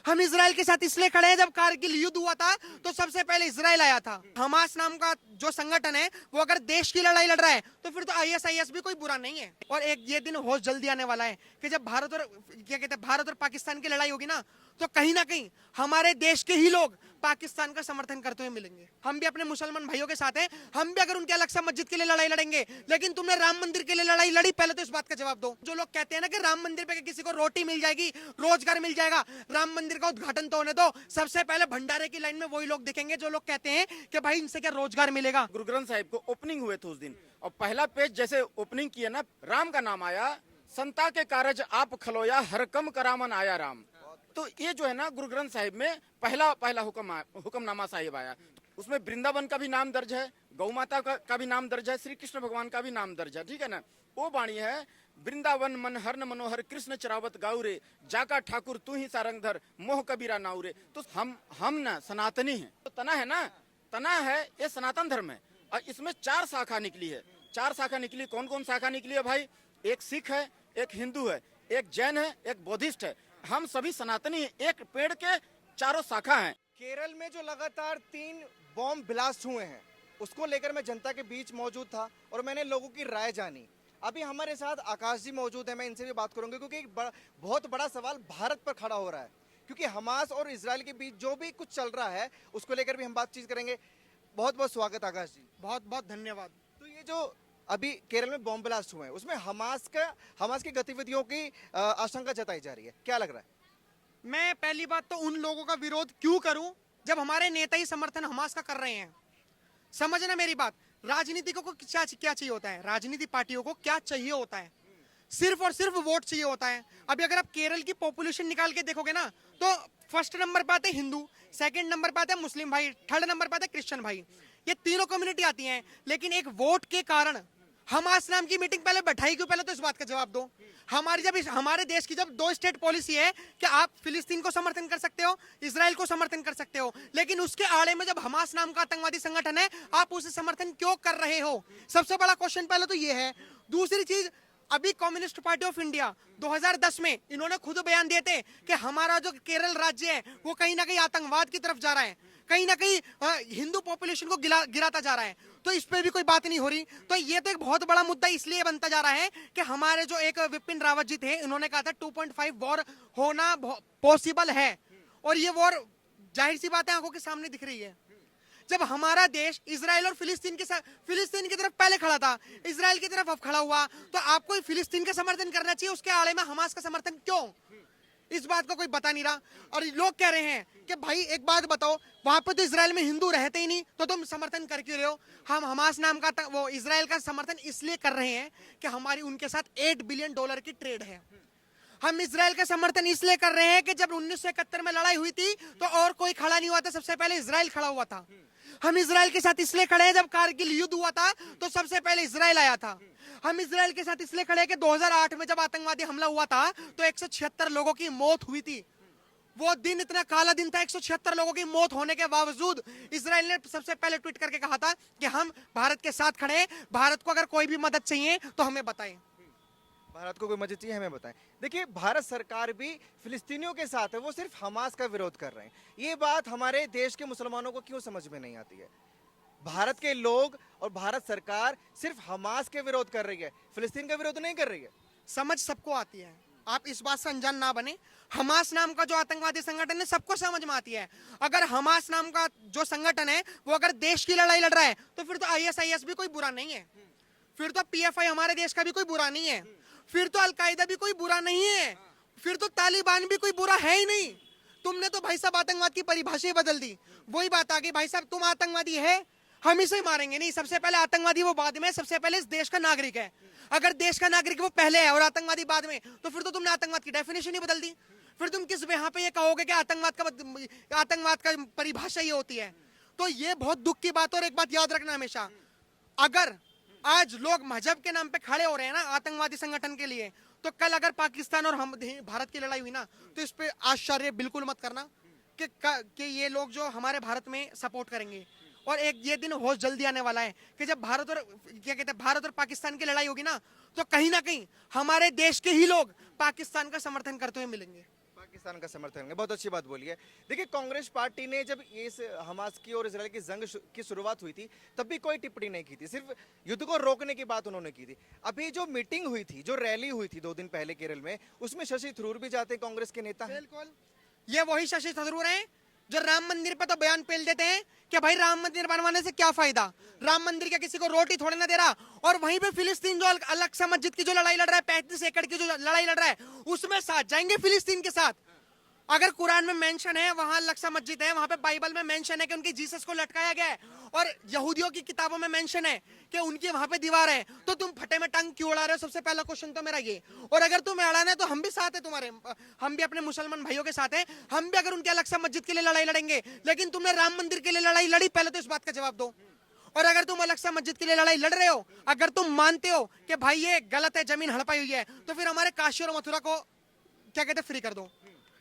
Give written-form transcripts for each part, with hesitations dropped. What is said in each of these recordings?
हम इसराइल के साथ इसलिए खड़े हैं, जब कारगिल युद्ध हुआ था तो सबसे पहले इसराइल आया था। हमास नाम का जो संगठन है वो अगर देश की लड़ाई लड़ रहा है तो फिर तो आईएसआईएस भी कोई बुरा नहीं है। और एक ये दिन बहुत जल्दी आने वाला है कि जब भारत और पाकिस्तान की लड़ाई होगी ना, तो कहीं ना कहीं हमारे देश के ही लोग पाकिस्तान का समर्थन करते हुए मिलेंगे। हम भी अपने मुसलमान भाइयों के साथ हैं, हम भी अगर उनके अल-अक्सा मस्जिद के लिए लड़ाई लड़ेंगे। लेकिन तुमने राम मंदिर के लिए लड़ाई लड़ी, पहले तो इस बात का जवाब दो। जो लोग कहते हैं ना कि राम मंदिर पे किसी को रोटी मिल जाएगी, रोजगार मिल जाएगा, राम मंदिर का उद्घाटन तो होने दो। सबसे पहले भंडारे की लाइन में वही लोग दिखेंगे जो लोग कहते हैं कि भाई इनसे क्या रोजगार मिलेगा। गुरु ग्रंथ साहिब को ओपनिंग हुए थे उस दिन, और पहला पेज जैसे ओपनिंग किया ना, राम का नाम आया, संता के कारज आप खलोया, हर कम करामन आया राम। तो ये जो है ना, गुरु ग्रंथ साहिब में पहला हुक्मनामा साहिब आया। उसमें वृंदावन का भी नाम दर्ज है, गौ माता का भी नाम दर्ज है, श्री कृष्ण भगवान का भी नाम दर्ज है, ठीक है ना। वो वाणी है, वृंदावन मन हर न मनोहर, कृष्ण चरावत गाउरे, जाका ठाकुर तू ही सारंगधर, मोह कबीरा नाउरे। तो हम ना सनातनी हैं। तो तना है ना, तना है ये सनातन धर्म है, और इसमें 4 शाखा निकली है। 4 शाखा निकली, कौन कौन शाखा निकली है भाई? एक सिख है, एक हिंदू है, एक जैन है, एक बौद्धिस्ट है। हम सभी सनातनी हैं, एक पेड़ के 4 शाखा हैं। केरल में जो लगातार 3 बॉम्ब ब्लास्ट हुए हैं, उसको लेकर मैं जनता के बीच मौजूद था और मैंने लोगों की राय जानी। अभी हमारे साथ आकाश जी मौजूद है, मैं इनसे भी बात करूंगा क्योंकि एक बहुत बड़ा सवाल भारत पर खड़ा हो रहा है, क्योंकि हमास और इजराइल के बीच जो भी कुछ चल रहा है उसको लेकर भी हम बातचीत करेंगे। बहुत बहुत स्वागत आकाश जी। बहुत बहुत धन्यवाद। तो ये जो अभी केरल में बॉम्ब ब्लास्ट हुए हैं, उसमें हमास की गतिविधियों की आशंका जताई जा रही है, क्या लग रहा है? मैं पहली बात तो उन लोगों का विरोध क्यों करूं जब हमारे नेता ही समर्थन हमास का कर रहे हैं। समझना मेरी बात, राजनीतिकों को क्या चाहिए होता है, राजनीति पार्टियों को क्या चाहिए होता है? सिर्फ और सिर्फ वोट चाहिए होता है। अभी अगर आप केरल की पॉपुलेशन निकाल के देखोगे ना, तो फर्स्ट नंबर पे आते हैं हिंदू, सेकंड नंबर पे आते हैं मुस्लिम भाई, थर्ड नंबर पे आते हैं क्रिश्चियन भाई। ये तीनों कम्युनिटी आती हैं, लेकिन एक वोट के कारण हमास नाम की मीटिंग पहले बैठाई क्यों? पहले तो इस बात का जवाब दो। हमारे देश की जब 2 स्टेट पॉलिसी है कि आप फिलिस्तीन को समर्थन कर सकते हो, इसराइल को समर्थन कर सकते हो, लेकिन उसके आड़े में जब हमास नाम का आतंकवादी संगठन है, आप उसे समर्थन क्यों कर रहे हो? सबसे बड़ा क्वेश्चन पहले तो ये है। दूसरी चीज, अभी कम्युनिस्ट पार्टी ऑफ इंडिया 2010 में इन्होंने खुद बयान दिए थे कि हमारा जो केरल राज्य है वो कहीं ना कहीं आतंकवाद की तरफ जा रहा है, कहीं ना कहीं हिंदू पॉपुलेशन को गिराता जा रहा है। तो इस पे भी कोई बात नहीं हो रही। तो ये तो एक बहुत बड़ा मुद्दा इसलिए बनता जा रहा है कि हमारे जो एक विपिन रावत जी थे, इन्होंने कहा था 2.5 वॉर होना पॉसिबल है, और ये वॉर जाहिर सी बात है आंखों के सामने दिख रही है। जब हमारा देश इजराइल और फिलिस्तीन की तरफ पहले खड़ा था, इजराइल की तरफ अब खड़ा हुआ, तो आपको फिलिस्तीन का समर्थन करना चाहिए, उसके आड़े में हमास का समर्थन क्यों? इस बात को कोई बता नहीं रहा। और लोग कह रहे हैं कि भाई एक बात बताओ, वहां पे तो इजराइल में हिंदू रहते ही नहीं, तो तुम समर्थन कर क्यों रहे हो? हम हमास नाम का वो इजराइल का समर्थन इसलिए कर रहे हैं कि हमारी उनके साथ $8 बिलियन की ट्रेड है। हम इजराइल का समर्थन इसलिए कर रहे हैं कि जब 1971 में लड़ाई हुई थी तो और कोई खड़ा नहीं हुआ था, सबसे पहले इजराइल खड़ा हुआ था। हम इजराइल के साथ इसलिए खड़े हैं, जब कारगिल युद्ध हुआ था तो सबसे पहले इजराइल आया था। हम इजराइल के साथ इसलिए खड़े हैं कि 2008 में जब आतंकवादी हमला हुआ था तो 176 लोगों की मौत हुई थी। वो दिन इतना काला दिन था, 176 लोगों की मौत होने के बावजूद इजराइल ने सबसे पहले ट्वीट करके कहा था कि हम भारत के साथ खड़े हैं, भारत को अगर कोई भी मदद चाहिए तो हमें बताएं। भारत को कोई मदद चाहिए हमें बताएं। देखिए, भारत सरकार भी फिलिस्तीनियों के साथ है, वो सिर्फ हमास का विरोध कर रहे हैं। ये बात हमारे देश के मुसलमानों को क्यों समझ में नहीं आती है? भारत के लोग और भारत सरकार सिर्फ हमास के विरोध कर रही है, फिलिस्तीन का विरोध नहीं कर रही है। समझ सबको आती है, आप इस बात से अनजान ना बने। हमास नाम का जो आतंकवादी संगठन है सबको समझ में आती है। अगर हमास नाम का जो संगठन है वो अगर देश की लड़ाई लड़ रहा है तो फिर तो आईएसआईएस भी कोई बुरा नहीं है, फिर तो पीएफआई हमारे देश का भी कोई बुरा नहीं है, फिर तो अलकायदा भी कोई बुरा नहीं है, फिर तो तालिबान भी कोई बुरा है ही नहीं। तुमने तो भाई साहब आतंकवाद की परिभाषा ही बदल दी। वही बात आ गई, भाई साहब तुम आतंकवादी है, हम इसे मारेंगे नहीं। सबसे पहले आतंकवादी वो बाद में, सबसे पहले इस देश का नागरिक है। अगर देश का नागरिक वो पहले है और आतंकवादी बाद में, तो फिर तो तुमने आतंकवाद की डेफिनेशन ही बदल दी। फिर तुम किस यहाँ पे ये कहोगे कि आतंकवाद का परिभाषा ये होती है? तो ये बहुत दुख की बात। और एक बात याद रखना हमेशा, अगर आज लोग मजहब के नाम पे खड़े हो रहे हैं ना आतंकवादी संगठन के लिए, तो कल अगर पाकिस्तान और हम भारत की लड़ाई हुई ना, तो इस पे आश्चर्य बिल्कुल मत करना कि ये लोग जो हमारे भारत में सपोर्ट करेंगे। और एक ये दिन बहुत जल्दी आने वाला है कि जब भारत और क्या कहते हैं भारत और पाकिस्तान की लड़ाई होगी ना, तो कहीं ना कहीं हमारे देश के ही लोग पाकिस्तान का समर्थन करते हुए मिलेंगे। पाकिस्तान का समर्थन करेंगे, बहुत अच्छी बात बोली है। देखिए कांग्रेस पार्टी ने जब इस हमास की और इसराइल की जंग की शुरुआत हुई थी तब भी कोई टिप्पणी नहीं की थी, सिर्फ युद्ध को रोकने की बात उन्होंने की थी। अभी जो मीटिंग हुई थी, जो रैली हुई थी 2 दिन पहले केरल में, उसमें शशि थरूर भी जाते हैं, कांग्रेस के नेता हैं। बिल्कुल, ये वही शशि थरूर हैं जो राम मंदिर पे तो बयान पेल देते हैं कि भाई राम मंदिर बनवाने से क्या फायदा, राम मंदिर क्या किसी को रोटी थोड़ी ना दे रहा, और वहीं पे फिलिस्तीन जो अलग सा मस्जिद की जो लड़ाई लड़ रहा है, 35 एकड़ की जो लड़ाई लड़ रहा है, उसमें साथ जाएंगे फिलिस्तीन के साथ। अगर कुरान में मेंशन है, वहां अलग-सा मस्जिद है, वहां पे बाइबल में मेंशन है कि उनकी जीसस को लटकाया गया है, और यहूदियों की किताबों में मेंशन है कि उनकी वहां पे दीवार है, तो तुम फटे में टंग क्यों उड़ा रहे हो? सबसे पहला क्वेश्चन तो मेरा ये। और अगर तुम्हें अड़ाना है तो हम भी साथ है तुम्हारे, हम भी अपने मुसलमान भाइयों के साथ हैं, हम भी अगर उनके अलग सा मस्जिद के लिए लड़ाई लड़ेंगे। लेकिन तुमने राम मंदिर के लिए लड़ाई लड़ी, पहले तो इस बात का जवाब दो। और अगर तुम अलग सा मस्जिद के लिए लड़ाई लड़ रहे हो, अगर तुम मानते हो कि भाई ये गलत है, जमीन हड़पाई हुई है, तो फिर हमारे काशी और मथुरा को क्या कहते हैं फ्री कर दो,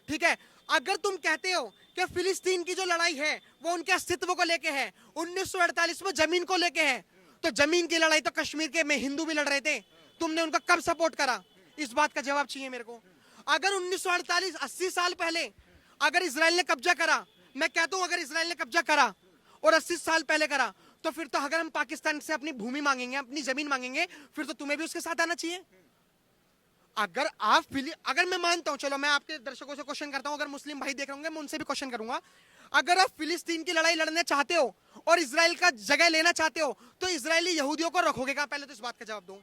ठीक है। अगर तुम कहते हो कि फिलिस्तीन की जो लड़ाई है वो उनके अस्तित्व को लेके है, 1948 में जमीन को लेके है, तो जमीन की लड़ाई तो कश्मीर के में हिंदू भी लड़ रहे थे, तुमने उनका कब सपोर्ट करा? इस बात का जवाब चाहिए मेरे को। अगर 1948 80 साल पहले अगर इसराइल ने कब्जा करा, मैं कहता हूं अगर इसराइल ने कब्जा करा और 80 साल पहले करा, तो फिर तो अगर हम पाकिस्तान से अपनी भूमि मांगेंगे, अपनी जमीन मांगेंगे, फिर तो तुम्हें भी उसके साथ आना चाहिए। अगर मैं मानता हूं, चलो मैं आपके दर्शकों से क्वेश्चन करता हूं, अगर मुस्लिम भाई देख रहे होंगे मैं उनसे भी क्वेश्चन करूंगा, अगर आप फिलिस्तीन की लड़ाई लड़ना चाहते हो और इसराइल का जगह लेना चाहते हो, तो इसराइली यहूदियों को रखोगे क्या? पहले तो इस बात का जवाब दो।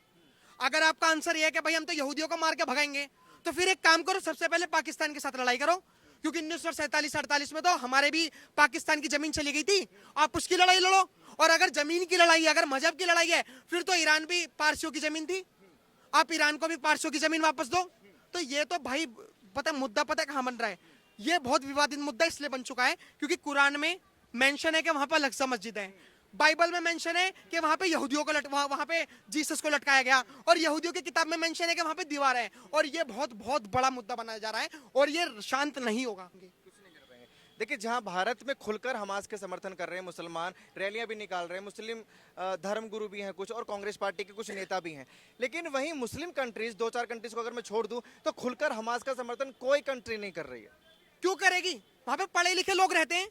अगर आपका आंसर यह है कि भाई हम तो यहूदियों को मार के भगाएंगे, तो फिर एक काम करो, सबसे पहले पाकिस्तान के साथ लड़ाई करो, क्योंकि 1947-48 में तो हमारे भी पाकिस्तान की जमीन चली गई थी, आप उसकी लड़ाई लड़ो। और अगर जमीन की लड़ाई, अगर मजहब की लड़ाई है, फिर तो ईरान भी पारसियों की जमीन थी, आप ईरान को भी पारसियों की जमीन वापस दो। तो ये तो भाई पता मुद्दा पता कहां बन रहा है, ये बहुत विवादित मुद्दा इसलिए बन चुका है क्योंकि कुरान में मेंशन है कि वहां पर अलग-सा मस्जिद है, बाइबल में मेंशन है कि वहां पे यहूदियों को वहां पे जीसस को लटकाया गया, और यहूदियों की किताब में मेंशन है कि वहां पे दीवार है, और ये बहुत बहुत बड़ा मुद्दा बनाया जा रहा है और ये शांत नहीं होगा। देखिए जहां भारत में खुलकर हमास के समर्थन कर रहे हैं मुसलमान, रैलियां भी निकाल रहे हैं, मुस्लिम धर्मगुरु भी हैं कुछ, और कांग्रेस पार्टी के कुछ नेता भी हैं, लेकिन वहीं मुस्लिम कंट्रीज 2-4 कंट्रीज को अगर मैं छोड़ दूं तो खुलकर हमास का समर्थन कोई कंट्री नहीं कर रही है। क्यों करेगी? वहां पे पढ़े लिखे लोग रहते हैं,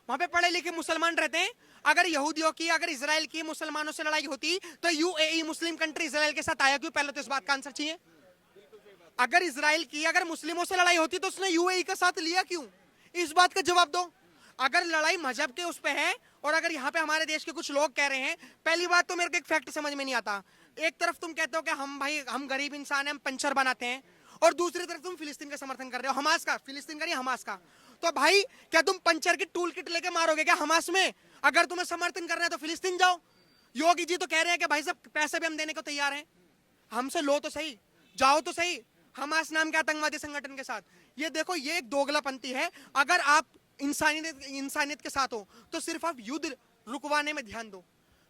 वहां पे पढ़े लिखे मुसलमान रहते हैं। अगर यहूदियों की, अगर इजराइल की मुसलमानों से लड़ाई होती तो यूएई मुस्लिम कंट्री इजराइल के साथ आया क्यों? पहले तो इस बात का आंसर चाहिए। अगर इजराइल की, अगर मुस्लिमों से लड़ाई होती तो उसने यूएई का साथ लिया क्यों? इस बात का जवाब दो। अगर लड़ाई मजहब के उस पे है, और अगर यहाँ पे हमारे देश के कुछ लोग कह रहे हैं, पहली बात तो मेरे को एक फैक्ट समझ में नहीं आता, एक तरफ तुम कहते हो कि हम भाई हम गरीब इंसान हैं, हम पंचर बनाते हैं, और दूसरी तरफ तुम फिलिस्तीन का समर्थन कर रहे हो, हमास का, फिलिस्तीन का नहीं हमास का। तो भाई क्या तुम पंचर की टूल किट लेके मारोगे क्या हमास में? अगर तुम्हें समर्थन करना है तो फिलिस्तीन जाओ। योगी जी तो कह रहे हैं कि भाई साहब पैसे भी हम देने को तैयार हैं, हमसे लो तो सही, जाओ तो सही हमास नाम के आतंकवादी संगठन के साथ। ये देखो, ये एक दोगलापंथी है। अगर आप इंसानियत के साथ हो तो सिर्फ आप युद्ध रुकवाने में ध्यान दो,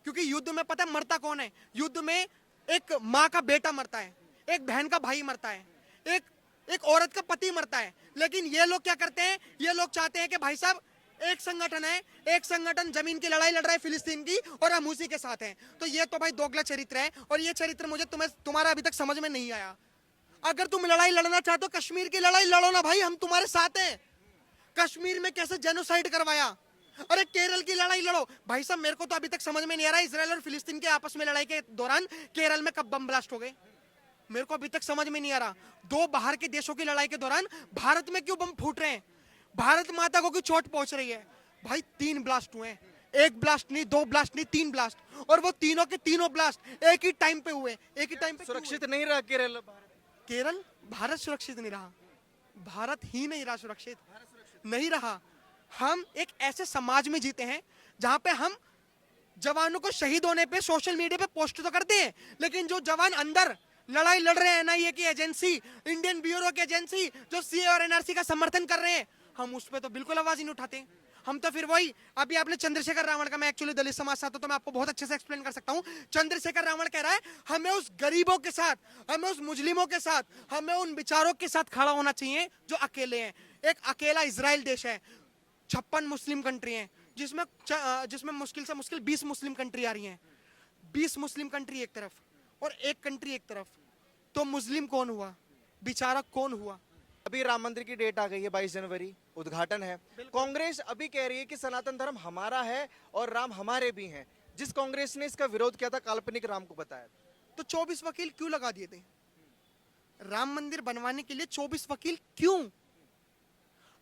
क्योंकि युद्ध में पता है मरता कौन है? युद्ध में एक माँ का बेटा मरता है, एक बहन का भाई मरता है, एक औरत का पति मरता है। लेकिन ये लोग क्या करते हैं? ये लोग चाहते हैं कि भाई साहब एक संगठन है, एक संगठन जमीन की लड़ाई लड़ रहा है फिलिस्तीन की, और हम उसी के साथ हैं। तो ये तो भाई दोगला चरित्र है, और ये चरित्र मुझे तुम्हारा अभी तक समझ में नहीं आया। अगर तुम लड़ाई लड़ना चाहते हो, कश्मीर की लड़ाई लड़ो ना भाई, हम तुम्हारे साथ हैं। कश्मीर में कैसे जेनोसाइड करवाया, अरे केरल की लड़ाई लड़ो भाई साहब। मेरे को तो अभी तक समझ में नहीं आ रहा इजराइल और फिलिस्तीन के आपस में लड़ाई के दौरान केरल में कब बम ब्लास्ट हो गए, मेरे को अभी तक समझ में नहीं आ रहा। दो बाहर के देशों की लड़ाई के दौरान भारत में क्यों बम फूट रहे हैं? भारत माता को क्यों चोट पहुंच रही है? भाई 3 ब्लास्ट हुए, एक ब्लास्ट नहीं, 2 ब्लास्ट नहीं, 3 ब्लास्ट, और वो तीनों के तीनों ब्लास्ट एक ही टाइम पे हुए, एक ही टाइम पे। सुरक्षित नहीं रहा केरल? केरल, भारत सुरक्षित नहीं रहा, भारत ही नहीं रहा सुरक्षित, नहीं रहा। हम एक ऐसे समाज में जीते हैं जहां पे हम जवानों को शहीद होने पे सोशल मीडिया पे पोस्ट तो करते हैं, लेकिन जो जवान अंदर लड़ाई लड़ रहे हैं, एनआईए की एजेंसी, इंडियन ब्यूरो की एजेंसी, जो सीए और एनआरसी का समर्थन कर रहे हैं, हम उस पर तो बिल्कुल आवाज ही नहीं उठाते। हम तो फिर वही, अभी आपने चंद्रशेखर रावण का, मैं एक्चुअली दलित समाज से आता हूं तो मैं आपको बहुत अच्छे से एक्सप्लेन कर सकता हूं। चंद्रशेखर रावण कह रहा है हमें उस गरीबों के साथ, हमें उस मुस्लिमों के साथ, हमें उन बेचारों के साथ खड़ा होना चाहिए जो अकेले हैं। एक अकेला इजराइल देश है, 56 मुस्लिम कंट्री हैं, जिसमें मुश्किल से मुश्किल 20 मुस्लिम कंट्री आ रही हैं, 20 मुस्लिम कंट्री एक तरफ और एक कंट्री एक तरफ, तो मुस्लिम कौन हुआ, बेचारा कौन हुआ? अभी राम मंदिर की डेट आ गई है, 22 जनवरी उद्घाटन है। कांग्रेस अभी कह रही है कि सनातन धर्म हमारा है और राम हमारे भी हैं। जिस कांग्रेस ने इसका विरोध किया था, काल्पनिक राम को बताया, तो 24 वकील क्यों लगा दिए थे? राम मंदिर बनवाने के लिए 24 वकील क्यों?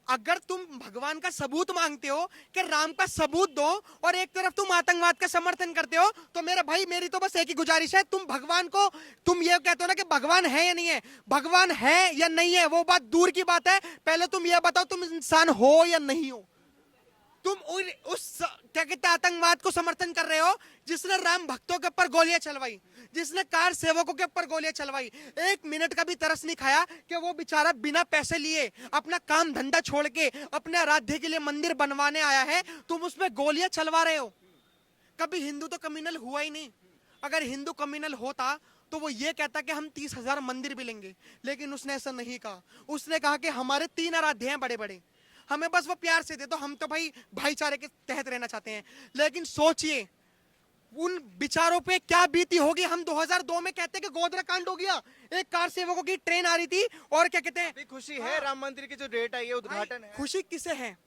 अगर तुम भगवान का सबूत मांगते हो कि राम का सबूत दो और एक तरफ तुम आतंकवाद का समर्थन करते हो, तो मेरे भाई मेरी तो बस एक ही गुजारिश है, तुम भगवान को, तुम ये कहते हो ना कि भगवान है या नहीं है, भगवान है या नहीं है वो बात दूर की बात है, पहले तुम ये बताओ तुम इंसान हो या नहीं हो। तुम उस क्या कहते हैं आतंकवाद को समर्थन कर रहे हो जिसने राम भक्तों के ऊपर गोलियां चलवाई, जिसने कार सेवकों के ऊपर गोलियां चलवाई। एक मिनट का भी तरस नहीं खाया कि वो बेचारा बिना पैसे लिए अपना काम धंधा छोड़ के अपने आराध्य के लिए मंदिर बनवाने आया है, तुम उसमें गोलियां चलवा रहे हो। कभी हिंदू तो कम्युनल हुआ ही नहीं। अगर हिंदू कम्युनल होता तो वो ये कहता कि हम 30,000 मंदिर भी लेंगे, लेकिन उसने ऐसा नहीं कहा। उसने कहा कि हमारे 3 आराध्य हैं बड़े बड़े, हमें बस वो प्यार से दे दो, हम तो भाई भाईचारे के तहत रहना चाहते हैं। लेकिन सोचिए उन विचारों पे क्या बीती होगी। हम 2002 में कहते हैं कि गोधरा कांड हो गया, एक कार सेवकों की ट्रेन आ रही थी और क्या कहते हैं, अभी खुशी है राम मंदिर की जो डेट आई है, उद्घाटन है। खुशी किसे है?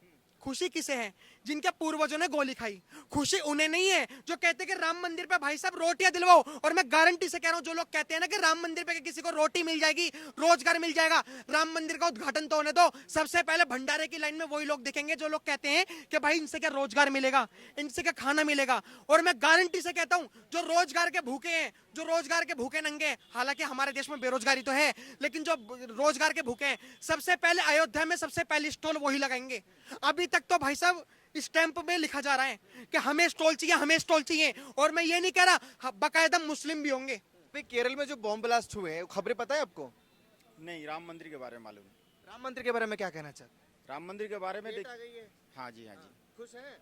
खुशी किसे है? जिनके पूर्वजों ने गोली खाई। खुशी उन्हें नहीं है जो कहते हैं कि राम मंदिर पे भाई साहब रोटियां दिलवाओ। और मैं गारंटी से कह रहा हूं, जो लोग कहते हैं ना कि राम मंदिर पे किसी को रोटी मिल जाएगी, रोजगार मिल जाएगा, राम मंदिर का उद्घाटन तो होने दो, सबसे पहले भंडारे की लाइन में वही लोग दिखेंगे जो लोग कहते हैं कि भाई इनसे क्या रोजगार मिलेगा, इनसे क्या खाना मिलेगा। और मैं गारंटी से कहता हूं जो रोजगार के भूखे हैं, जो रोजगार के भूखे नंगे, हालांकि हमारे देश में बेरोजगारी तो है, लेकिन जो रोजगार के भूखे हैं, सबसे पहले अयोध्या में सबसे पहली स्टॉल वही लगाएंगे। अभी तक तो भाई साहब स्टैंप में लिखा जा रहा है कि हमें स्टॉल चाहिए, हमें स्टॉल चाहिए। और मैं ये नहीं कह रहा, बाकायदा मुस्लिम भी होंगे। अभी केरल में जो बॉम्ब ब्लास्ट हुए हैं, खबरें पता है आपको? नहीं, राम मंदिर के बारे में मालूम है। राम मंदिर के बारे में क्या कहना चाहते हैं? राम मंदिर के बारे में डेट आ गई है। हाँ जी, हाँ जी। खुश है?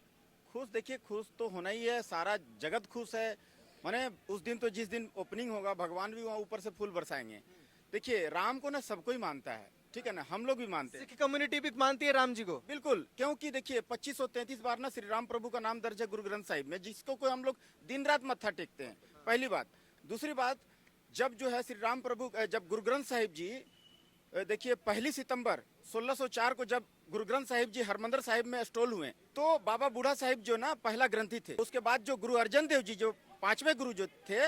खुश, देखिए खुश तो होना ही है, सारा जगत खुश है। माने उस दिन तो जिस दिन ओपनिंग होगा, भगवान भी वहाँ ऊपर से फूल बरसाएंगे। देखिए राम को ना सबको ही मानता है, ठीक है ना, हम लोग भी मानते हैं, सिख कम्युनिटी भी मानती है राम जी को। बिल्कुल। क्योंकि देखिए 2533 बार ना श्री राम प्रभु का नाम दर्ज है गुरु ग्रंथ साहिब में, जिसको कोई हम लोग दिन रात मत्था टेकते हैं, पहली बात। दूसरी बात, जब जो है श्री राम प्रभु, जब गुरु ग्रंथ साहिब जी, देखिए 1 सितंबर 1604 को जब गुरु ग्रंथ साहिब जी हरमंदिर साहिब में इंस्टॉल हुए, तो बाबा बूढ़ा साहिब जो ना पहला ग्रंथी थे। उसके बाद जो गुरु अर्जन देव जी, जो 5वें गुरु जो थे,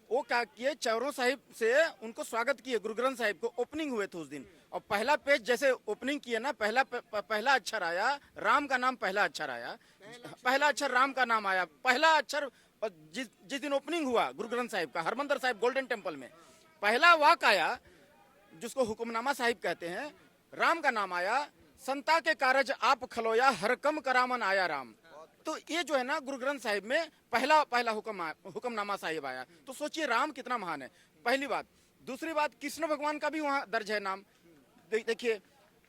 वो क्या किए, चौरों साहिब से उनको स्वागत किए, गुरु ग्रंथ साहिब को ओपनिंग हुए थे उस दिन। और पहला पेज जैसे ओपनिंग किए ना, पहला अक्षर आया, राम का नाम पहला अक्षर आया, पहला अक्षर राम का नाम आया, पहला अक्षर जिस दिन ओपनिंग हुआ गुरु ग्रंथ साहिब का हरमंदिर साहिब गोल्डन टेम्पल में, पहला वाक आया जिसको हुक्मनामा साहिब कहते हैं, राम का नाम आया, संता के कारज आप खलोया, हर कम करामन आया राम। तो ये जो है ना गुरु ग्रंथ साहिब में पहला हुक्मनामा साहिब आया। तो सोचिए राम कितना महान है, पहली बात। दूसरी बात, कृष्ण भगवान का भी वहाँ दर्ज है नाम। देखिए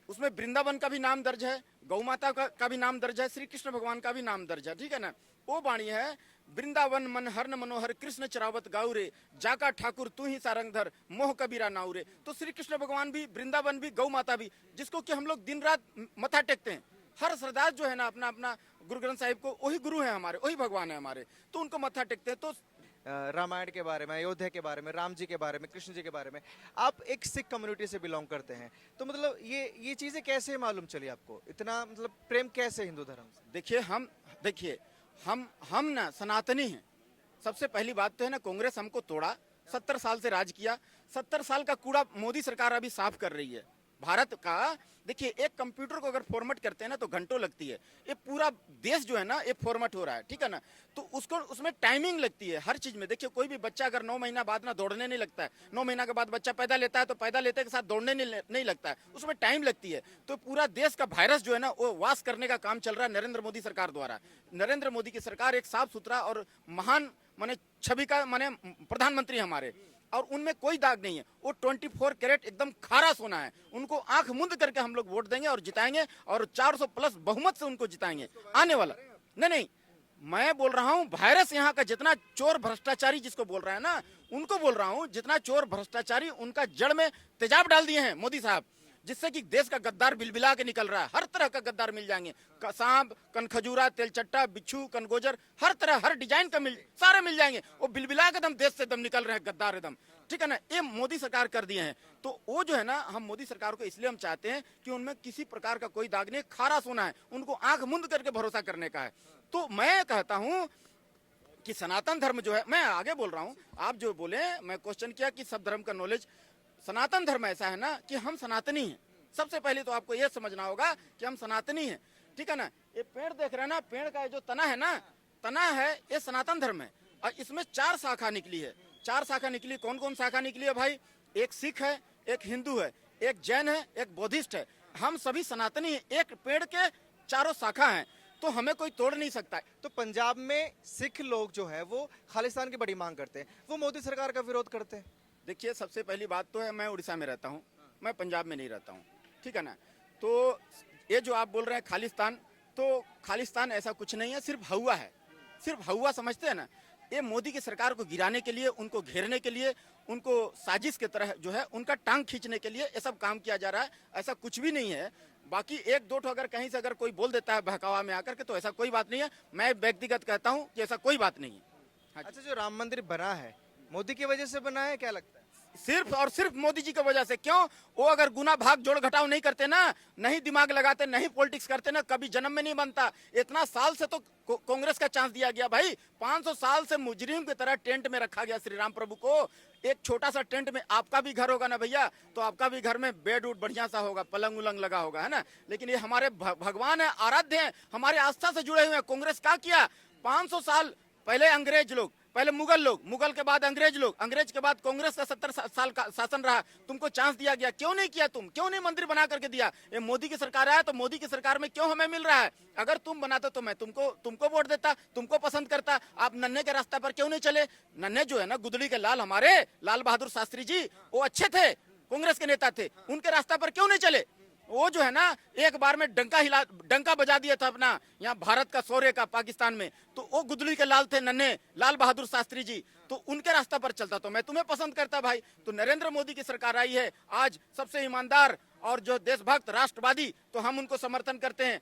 उसमें वृंदावन का भी नाम दर्ज है, गौ माता का भी नाम दर्ज है, श्री कृष्ण भगवान का भी नाम दर्ज है, ठीक है ना। वो वाणी है, वृंदावन मन हर न मनोहर, कृष्ण चरावत गाउरे, जाका ठाकुर तू ही सारंगधर, मोह कबीरा नाउरे। तो श्री कृष्ण भगवान भी, वृंदावन भी, गौ माता भी, जिसको कि हम लोग दिन रात मत्था टेकते हैं। हर श्रद्धालु जो है ना अपना अपना गुरु ग्रंथ साहिब को, वही गुरु है हमारे, वही भगवान है हमारे, तो उनको मत्था टेकते हैं। तो रामायण के बारे में, अयोध्या के बारे में, राम जी के बारे में, कृष्ण जी के बारे में, आप एक सिख कम्युनिटी से बिलोंग करते हैं, तो मतलब ये चीजें कैसे मालूम चली आपको? इतना मतलब प्रेम कैसे हिंदू धर्म से? देखिए हम ना सनातनी हैं। सबसे पहली बात तो है ना, कांग्रेस हमको तोड़ा, 70 साल से राज किया, 70 साल का कूड़ा मोदी सरकार अभी साफ कर रही है भारत का। देखिए एक कंप्यूटर को अगर फॉर्मेट करते हैं ना तो घंटों लगती है, ये पूरा देश जो है ना ये फॉर्मेट हो रहा है, ठीक है ना। तो उसको उसमें टाइमिंग लगती है हर चीज में। देखिए कोई भी बच्चा अगर 9 महीना बाद ना दौड़ने नहीं लगता है, 9 महीना के बाद बच्चा पैदा लेता है तो पैदा लेते के साथ दौड़ने नहीं लगता है, उसमें टाइम लगती है। तो पूरा देश का वायरस जो है ना वो वाश करने का काम चल रहा है नरेंद्र मोदी सरकार द्वारा। नरेंद्र मोदी की सरकार एक साफ सुथरा और महान माने छवि का माने प्रधानमंत्री हमारे, और उनमें कोई दाग नहीं है। वो 24 कैरेट एकदम खारा सोना है। उनको आंख मुंद करके हम लोग वोट देंगे और जिताएंगे, और 400 प्लस बहुमत से उनको जिताएंगे आने वाला। नहीं, मैं बोल रहा हूँ वायरस यहाँ का जितना चोर भ्रष्टाचारी जिसको बोल रहा है ना, उनको बोल रहा हूँ जितना चोर भ्रष्टाचारी, उनका जड़ में तेजाब डाल दिए हैं मोदी साहब। जिससे कि देश का गद्दार बिलबिला के निकल रहा है। हर तरह का गद्दार मिल जाएंगे, सांप, कनखजूरा, तेलचट्टा, बिच्छू, कनगोजर, हर तरह हर डिजाइन का सारे मिल जाएंगे। वो बिलबिला के दम देश से दम निकल रहे हैं गद्दार एकदम, ठीक है ना। ये मोदी सरकार कर दिए हैं। तो वो जो है ना, हम मोदी सरकार को इसलिए हम चाहते हैं कि उनमें किसी प्रकार का कोई दाग नहीं, खारा सोना है, उनको आंख मूंद करके भरोसा करने का है। तो मैं कहता हूं कि सनातन धर्म जो है, मैं आगे बोल रहा हूं, आप जो बोले, मैं क्वेश्चन किया कि सब धर्म का नॉलेज, सनातन धर्म ऐसा है ना कि हम सनातनी हैं। सबसे पहले तो आपको यह समझना होगा कि हम सनातनी हैं, ठीक है ना। ये पेड़ देख रहे हैं ना, पेड़ का जो तना है ना, तना है, ये सनातन धर्म है। और इसमें 4 शाखा निकली है। 4 शाखा निकली, कौन कौन शाखा निकली है भाई? एक सिख है, एक हिंदू है, एक जैन है, एक बौद्धिस्ट है। हम सभी सनातनी हैं, एक पेड़ के 4 शाखा हैं, तो हमें कोई तोड़ नहीं सकता। तो पंजाब में सिख लोग जो है वो खालिस्तान की बड़ी मांग करते हैं, वो मोदी सरकार का विरोध करते हैं। देखिए, सबसे पहली बात तो है, मैं उड़ीसा में रहता हूँ, मैं पंजाब में नहीं रहता हूँ, ठीक है ना। तो ये जो आप बोल रहे हैं खालिस्तान, तो खालिस्तान ऐसा कुछ नहीं है, सिर्फ हवा है, सिर्फ हवा, समझते हैं ना। ये मोदी की सरकार को गिराने के लिए, उनको घेरने के लिए, उनको साजिश के तरह जो है उनका टांग खींचने के लिए ये सब काम किया जा रहा है। ऐसा कुछ भी नहीं है। बाकी 1-2 अगर कहीं से अगर कोई बोल देता है बहकावा में आकर के, तो ऐसा कोई बात नहीं है। मैं व्यक्तिगत कहता हूं कि ऐसा कोई बात नहीं है। अच्छा, जो राम मंदिर बना है मोदी की वजह से बना है, क्या लगता है? सिर्फ और सिर्फ मोदी जी की वजह से। क्यों? वो अगर गुना भाग जोड़ घटाव नहीं करते ना, नहीं दिमाग लगाते, नहीं पॉलिटिक्स करते ना, कभी जन्म में नहीं बनता। इतना साल से तो कांग्रेस का चांस दिया गया भाई, 500 साल से मुजरिम की तरह टेंट में रखा गया श्री राम प्रभु को। एक छोटा सा टेंट में आपका भी घर होगा ना भैया, तो आपका भी घर में बेड उड बढ़िया सा होगा, पलंग उलंग लगा होगा, है ना। लेकिन ये हमारे भगवान है, आराध्य हैं, हमारे आस्था से जुड़े हुए हैं। कांग्रेस क्या किया? 500 साल पहले अंग्रेज लोग, पहले मुगल लोग, मुगल के बाद अंग्रेज लोग, अंग्रेज के बाद कांग्रेस का 70 साल का शासन रहा। तुमको चांस दिया गया, क्यों नहीं किया? तुम क्यों नहीं मंदिर बना करके दिया? ये मोदी की सरकार आया तो मोदी की सरकार में क्यों हमें मिल रहा है? अगर तुम बनाते तो मैं तुमको वोट देता, तुमको पसंद करता। आप नन्हे के रास्ते पर क्यों नहीं चले? नन्हे जो है ना, गुदड़ी के लाल, हमारे लाल बहादुर शास्त्री जी, वो अच्छे थे, कांग्रेस के नेता थे, उनके रास्ते पर क्यों नहीं चले? वो जो है ना, एक बार में डंका बजा दिया था अपना यहाँ भारत का शौर्य का पाकिस्तान में। तो वो गुदड़ी के लाल थे, नन्हे लाल बहादुर शास्त्री जी, तो उनके रास्ता पर चलता तो मैं तुम्हें पसंद करता भाई। तो नरेंद्र मोदी की सरकार आई है आज, सबसे ईमानदार और जो देशभक्त राष्ट्रवादी, तो हम उनको समर्थन करते हैं।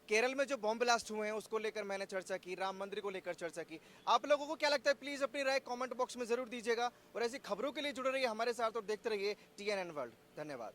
केरल में जो बॉम्ब ब्लास्ट हुए हैं उसको लेकर मैंने चर्चा की, राम मंदिर को लेकर चर्चा की। आप लोगों को क्या लगता है? प्लीज अपनी राय कमेंट बॉक्स में जरूर दीजिएगा, और ऐसी खबरों के लिए जुड़े रहिए हमारे साथ और देखते रहिए TNN वर्ल्ड। धन्यवाद।